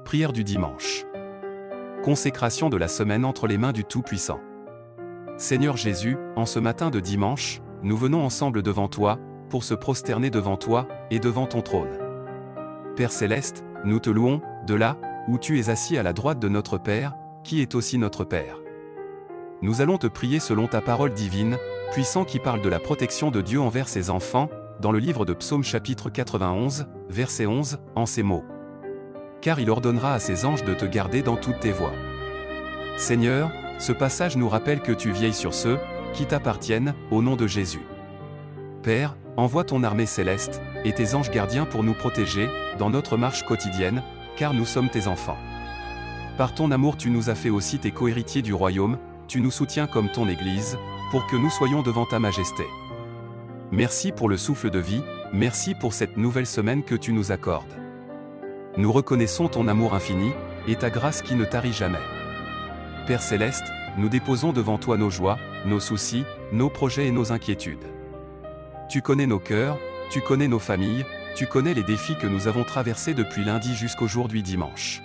Prière du dimanche. Consécration de la semaine entre les mains du Tout-Puissant. Seigneur Jésus, en ce matin de dimanche, nous venons ensemble devant toi, pour se prosterner devant toi, et devant ton trône. Père Céleste, nous te louons, de là, où tu es assis à la droite de notre Père, qui est aussi notre Père. Nous allons te prier selon ta parole divine, puissant qui parle de la protection de Dieu envers ses enfants, dans le livre de Psaume chapitre 91, verset 11, en ces mots. Car il ordonnera à ses anges de te garder dans toutes tes voies. Seigneur, ce passage nous rappelle que tu veilles sur ceux qui t'appartiennent, au nom de Jésus. Père, envoie ton armée céleste, et tes anges gardiens pour nous protéger, dans notre marche quotidienne, car nous sommes tes enfants. Par ton amour tu nous as fait aussi tes cohéritiers du royaume, tu nous soutiens comme ton Église, pour que nous soyons devant ta majesté. Merci pour le souffle de vie, merci pour cette nouvelle semaine que tu nous accordes. Nous reconnaissons ton amour infini, et ta grâce qui ne tarit jamais. Père Céleste, nous déposons devant toi nos joies, nos soucis, nos projets et nos inquiétudes. Tu connais nos cœurs, tu connais nos familles, tu connais les défis que nous avons traversés depuis lundi jusqu'aujourd'hui dimanche.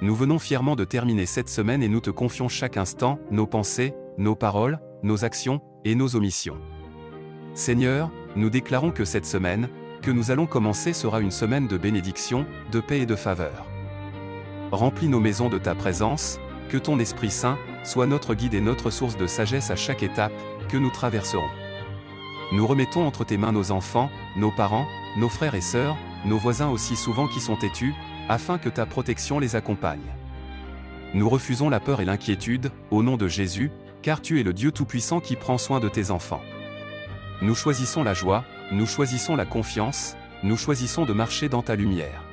Nous venons fièrement de terminer cette semaine et nous te confions chaque instant, nos pensées, nos paroles, nos actions, et nos omissions. Seigneur, nous déclarons que cette semaine, que nous allons commencer sera une semaine de bénédiction, de paix et de faveur. Remplis nos maisons de ta présence, que ton Esprit Saint soit notre guide et notre source de sagesse à chaque étape que nous traverserons. Nous remettons entre tes mains nos enfants, nos parents, nos frères et sœurs, nos voisins aussi souvent qui sont têtus, afin que ta protection les accompagne. Nous refusons la peur et l'inquiétude, au nom de Jésus, car tu es le Dieu Tout-Puissant qui prend soin de tes enfants. Nous choisissons la joie, nous choisissons la confiance, nous choisissons de marcher dans ta lumière.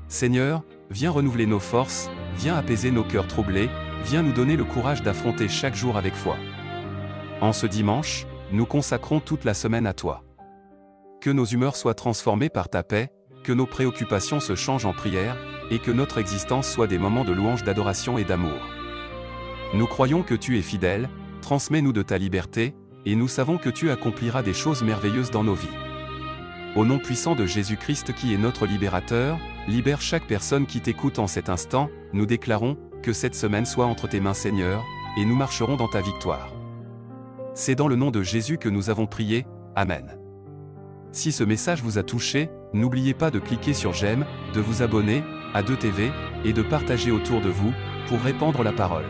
Seigneur, viens renouveler nos forces, viens apaiser nos cœurs troublés, viens nous donner le courage d'affronter chaque jour avec foi. En ce dimanche, nous consacrons toute la semaine à toi. Que nos humeurs soient transformées par ta paix, que nos préoccupations se changent en prière, et que notre existence soit des moments de louange, d'adoration et d'amour. Nous croyons que tu es fidèle, transmets-nous de ta liberté, et nous savons que tu accompliras des choses merveilleuses dans nos vies. Au nom puissant de Jésus-Christ qui est notre libérateur, libère chaque personne qui t'écoute en cet instant, nous déclarons que cette semaine soit entre tes mains Seigneur, et nous marcherons dans ta victoire. C'est dans le nom de Jésus que nous avons prié, Amen. Si ce message vous a touché, n'oubliez pas de cliquer sur j'aime, de vous abonner à 2TV, et de partager autour de vous, pour répandre la parole.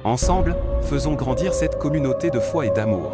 Ensemble, faisons grandir cette communauté de foi et d'amour.